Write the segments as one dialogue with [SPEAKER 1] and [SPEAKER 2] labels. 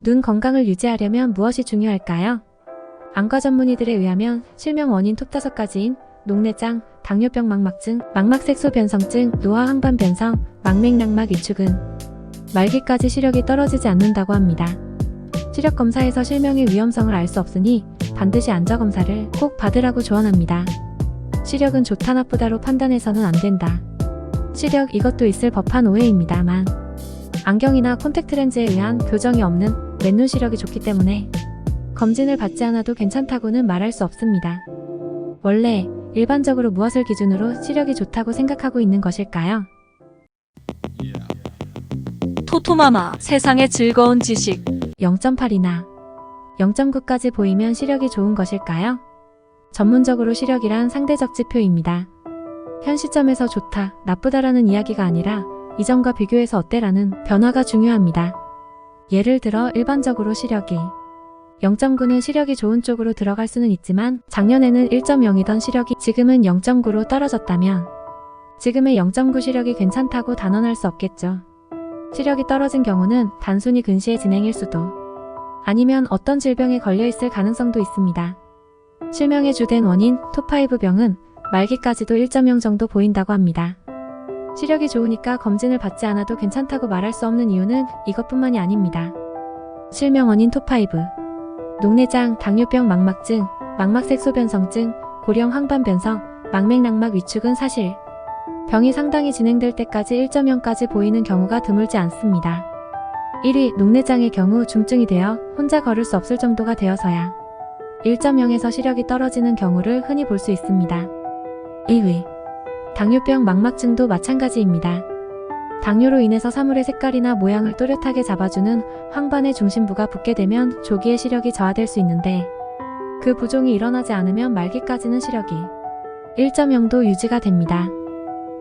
[SPEAKER 1] 눈 건강을 유지하려면 무엇이 중요할까요? 안과 전문의들에 의하면 실명 원인 톱 5가지인 녹내장, 당뇨병 망막증, 망막색소 변성증, 노화 황반 변성, 망맥낭막 위축은 말기까지 시력이 떨어지지 않는다고 합니다. 시력 검사에서 실명의 위험성을 알 수 없으니 반드시 안저 검사를 꼭 받으라고 조언합니다. 시력은 좋다 나쁘다로 판단해서는 안 된다. 시력 이것도 있을 법한 오해입니다만 안경이나 콘택트 렌즈에 의한 교정이 없는 맨눈 시력이 좋기 때문에 검진을 받지 않아도 괜찮다고는 말할 수 없습니다. 원래 일반적으로 무엇을 기준으로 시력이 좋다고 생각하고 있는 것일까요?
[SPEAKER 2] 토토마마 세상의 즐거운 지식
[SPEAKER 1] 0.8이나 0.9까지 보이면 시력이 좋은 것일까요? 전문적으로 시력이란 상대적 지표입니다. 현 시점에서 좋다, 나쁘다라는 이야기가 아니라 이전과 비교해서 어때라는 변화가 중요합니다. 예를 들어 일반적으로 시력이 0.9는 시력이 좋은 쪽으로 들어갈 수는 있지만 작년에는 1.0이던 시력이 지금은 0.9로 떨어졌다면 지금의 0.9 시력이 괜찮다고 단언할 수 없겠죠. 시력이 떨어진 경우는 단순히 근시의 진행일 수도 아니면 어떤 질병에 걸려있을 가능성도 있습니다. 실명의 주된 원인 톱5 병은 말기까지도 1.0 정도 보인다고 합니다. 시력이 좋으니까 검진을 받지 않아도 괜찮다고 말할 수 없는 이유는 이것뿐만이 아닙니다. 실명 원인 톱5 녹내장, 당뇨병 망막증, 망막색소 변성증, 고령 황반 변성, 망맥낭막 위축은 사실 병이 상당히 진행될 때까지 1.0까지 보이는 경우가 드물지 않습니다. 1위 녹내장의 경우 중증이 되어 혼자 걸을 수 없을 정도가 되어서야 1.0에서 시력이 떨어지는 경우를 흔히 볼 수 있습니다. 2위 당뇨병 망막증도 마찬가지입니다. 당뇨로 인해서 사물의 색깔이나 모양을 또렷하게 잡아주는 황반의 중심부가 붓게 되면 조기에 시력이 저하될 수 있는데 그 부종이 일어나지 않으면 말기까지는 시력이 1.0도 유지가 됩니다.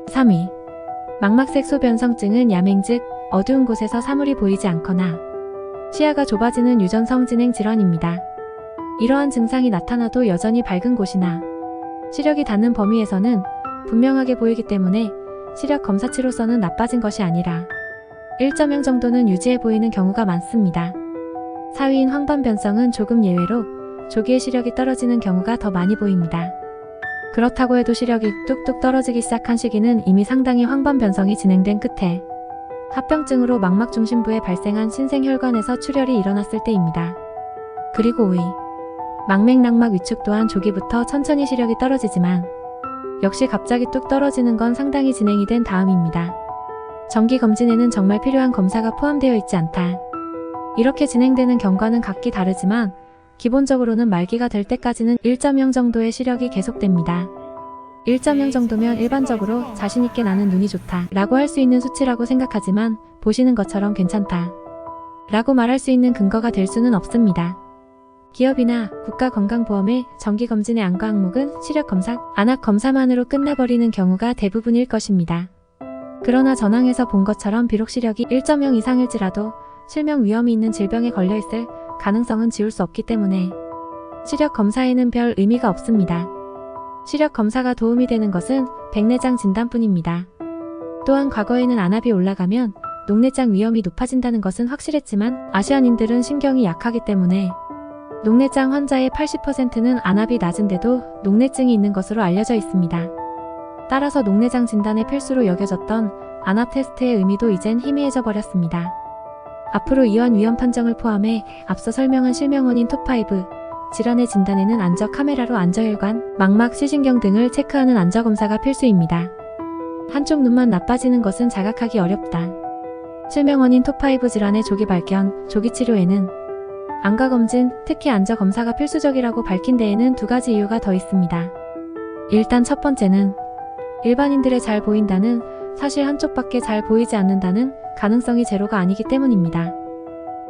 [SPEAKER 1] 3위 망막색소 변성증은 야맹 즉 어두운 곳에서 사물이 보이지 않거나 시야가 좁아지는 유전성 진행 질환입니다. 이러한 증상이 나타나도 여전히 밝은 곳이나 시력이 닿는 범위에서는 분명하게 보이기 때문에 시력 검사치로서는 나빠진 것이 아니라 1.0 정도는 유지해 보이는 경우가 많습니다. 4위인 황반 변성은 조금 예외로 조기에 시력이 떨어지는 경우가 더 많이 보입니다. 그렇다고 해도 시력이 뚝뚝 떨어지기 시작한 시기는 이미 상당히 황반 변성이 진행된 끝에 합병증으로 망막 중심부에 발생한 신생혈관에서 출혈이 일어났을 때입니다. 그리고 5위 망맥낭막 위축 또한 조기부터 천천히 시력이 떨어지지만 역시 갑자기 뚝 떨어지는 건 상당히 진행이 된 다음입니다. 정기검진에는 정말 필요한 검사가 포함되어 있지 않다. 이렇게 진행되는 경과는 각기 다르지만 기본적으로는 말기가 될 때까지는 1.0 정도의 시력이 계속됩니다. 1.0 정도면 일반적으로 자신있게 나는 눈이 좋다 라고 할 수 있는 수치라고 생각하지만 보시는 것처럼 괜찮다 라고 말할 수 있는 근거가 될 수는 없습니다. 기업이나 국가건강보험의 정기검진의 안과 항목은 시력검사, 안압검사만으로 끝나버리는 경우가 대부분일 것입니다. 그러나 전항에서 본 것처럼 비록 시력이 1.0 이상일지라도 실명 위험이 있는 질병에 걸려있을 가능성은 지울 수 없기 때문에 시력검사에는 별 의미가 없습니다. 시력검사가 도움이 되는 것은 백내장 진단뿐입니다. 또한 과거에는 안압이 올라가면 녹내장 위험이 높아진다는 것은 확실했지만 아시아인들은 신경이 약하기 때문에 녹내장 환자의 80%는 안압이 낮은데도 녹내증이 있는 것으로 알려져 있습니다. 따라서 녹내장 진단의 필수로 여겨졌던 안압 테스트의 의미도 이젠 희미해져 버렸습니다. 앞으로 이원 위험 판정을 포함해 앞서 설명한 실명 원인 톱5 질환의 진단에는 안저 카메라로 안저혈관, 망막, 시신경 등을 체크하는 안저 검사가 필수입니다. 한쪽 눈만 나빠지는 것은 자각하기 어렵다. 실명 원인 톱5 질환의 조기 발견, 조기 치료에는 안과 검진, 특히 안저 검사가 필수적이라고 밝힌 데에는 두 가지 이유가 더 있습니다. 일단 첫 번째는 일반인들의 잘 보인다는 사실 한쪽밖에 잘 보이지 않는다는 가능성이 제로가 아니기 때문입니다.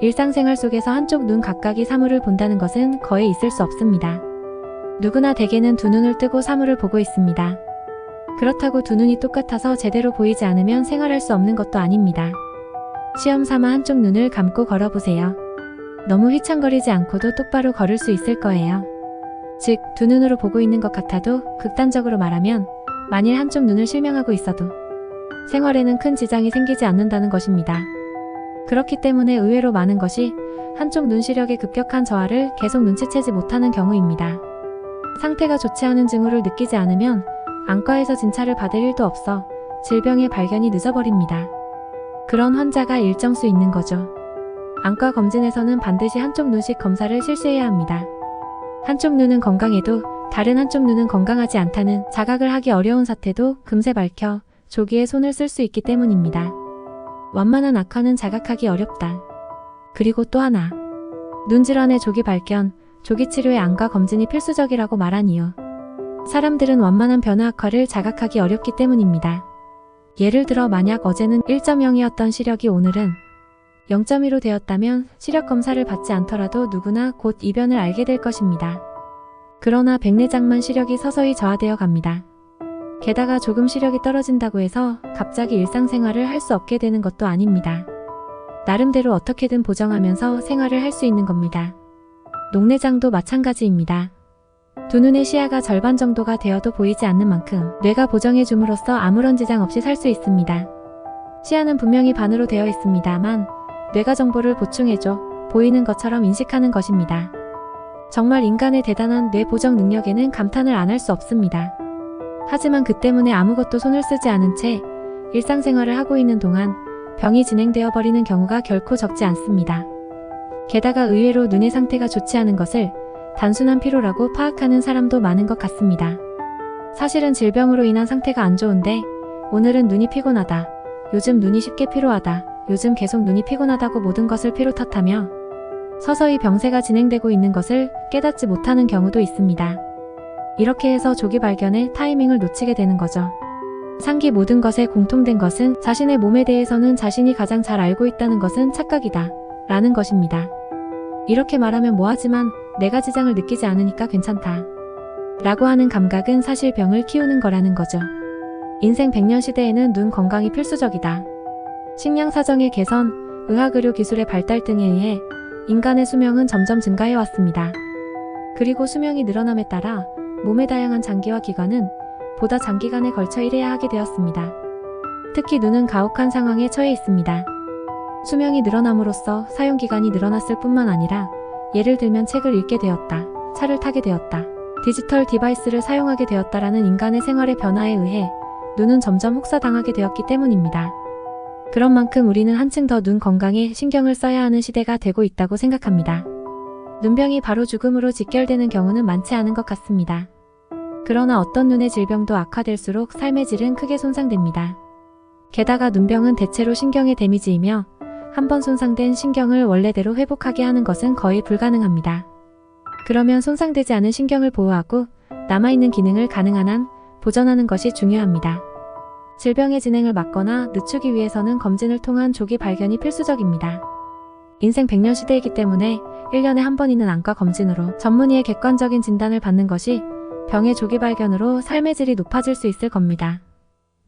[SPEAKER 1] 일상생활 속에서 한쪽 눈 각각이 사물을 본다는 것은 거의 있을 수 없습니다. 누구나 대개는 두 눈을 뜨고 사물을 보고 있습니다. 그렇다고 두 눈이 똑같아서 제대로 보이지 않으면 생활할 수 없는 것도 아닙니다. 시험 삼아 한쪽 눈을 감고 걸어보세요. 너무 휘청거리지 않고도 똑바로 걸을 수 있을 거예요. 즉, 두 눈으로 보고 있는 것 같아도 극단적으로 말하면 만일 한쪽 눈을 실명하고 있어도 생활에는 큰 지장이 생기지 않는다는 것입니다. 그렇기 때문에 의외로 많은 것이 한쪽 눈 시력의 급격한 저하를 계속 눈치채지 못하는 경우입니다. 상태가 좋지 않은 징후를 느끼지 않으면 안과에서 진찰을 받을 일도 없어 질병의 발견이 늦어버립니다. 그런 환자가 일정 수 있는 거죠. 안과 검진에서는 반드시 한쪽 눈씩 검사를 실시해야 합니다. 한쪽 눈은 건강해도 다른 한쪽 눈은 건강하지 않다는 자각을 하기 어려운 사태도 금세 밝혀 조기에 손을 쓸 수 있기 때문입니다. 완만한 악화는 자각하기 어렵다. 그리고 또 하나, 눈질환의 조기 발견, 조기 치료의 안과 검진이 필수적이라고 말한 이유. 사람들은 완만한 변화 악화를 자각하기 어렵기 때문입니다. 예를 들어 만약 어제는 1.0이었던 시력이 오늘은 0.2로 되었다면 시력 검사를 받지 않더라도 누구나 곧 이변을 알게 될 것입니다. 그러나 백내장만 시력이 서서히 저하되어 갑니다. 게다가 조금 시력이 떨어진다고 해서 갑자기 일상생활을 할 수 없게 되는 것도 아닙니다. 나름대로 어떻게든 보정하면서 생활을 할 수 있는 겁니다. 녹내장도 마찬가지입니다. 두 눈의 시야가 절반 정도가 되어도 보이지 않는 만큼 뇌가 보정해 줌으로써 아무런 지장 없이 살 수 있습니다. 시야는 분명히 반으로 되어 있습니다만 뇌가 정보를 보충해줘 보이는 것처럼 인식하는 것입니다. 정말 인간의 대단한 뇌 보정 능력에는 감탄을 안 할 수 없습니다. 하지만 그 때문에 아무것도 손을 쓰지 않은 채 일상생활을 하고 있는 동안 병이 진행되어 버리는 경우가 결코 적지 않습니다. 게다가 의외로 눈의 상태가 좋지 않은 것을 단순한 피로라고 파악하는 사람도 많은 것 같습니다. 사실은 질병으로 인한 상태가 안 좋은데 오늘은 눈이 피곤하다, 요즘 눈이 쉽게 피로하다, 요즘 계속 눈이 피곤하다고 모든 것을 피로 탓하며 서서히 병세가 진행되고 있는 것을 깨닫지 못하는 경우도 있습니다. 이렇게 해서 조기 발견의 타이밍을 놓치게 되는 거죠. 상기 모든 것에 공통된 것은 자신의 몸에 대해서는 자신이 가장 잘 알고 있다는 것은 착각이다 라는 것입니다. 이렇게 말하면 뭐하지만 내가 지장을 느끼지 않으니까 괜찮다 라고 하는 감각은 사실 병을 키우는 거라는 거죠. 인생 100년 시대에는 눈 건강이 필수적이다. 식량 사정의 개선, 의학의료 기술의 발달 등에 의해 인간의 수명은 점점 증가해왔습니다. 그리고 수명이 늘어남에 따라 몸의 다양한 장기와 기관은 보다 장기간에 걸쳐 일해야 하게 되었습니다. 특히 눈은 가혹한 상황에 처해 있습니다. 수명이 늘어남으로써 사용기간이 늘어났을 뿐만 아니라 예를 들면 책을 읽게 되었다, 차를 타게 되었다, 디지털 디바이스를 사용하게 되었다라는 인간의 생활의 변화에 의해 눈은 점점 혹사당하게 되었기 때문입니다. 그런 만큼 우리는 한층 더 눈 건강에 신경을 써야 하는 시대가 되고 있다고 생각합니다. 눈병이 바로 죽음으로 직결되는 경우는 많지 않은 것 같습니다. 그러나 어떤 눈의 질병도 악화될수록 삶의 질은 크게 손상됩니다. 게다가 눈병은 대체로 신경의 데미지이며 한번 손상된 신경을 원래대로 회복하게 하는 것은 거의 불가능합니다. 그러면 손상되지 않은 신경을 보호하고 남아있는 기능을 가능한 한 보전하는 것이 중요합니다. 질병의 진행을 막거나 늦추기 위해서는 검진을 통한 조기 발견이 필수적입니다. 인생 100년 시대이기 때문에 1년에 한 번 있는 안과 검진으로 전문의의 객관적인 진단을 받는 것이 병의 조기 발견으로 삶의 질이 높아질 수 있을 겁니다.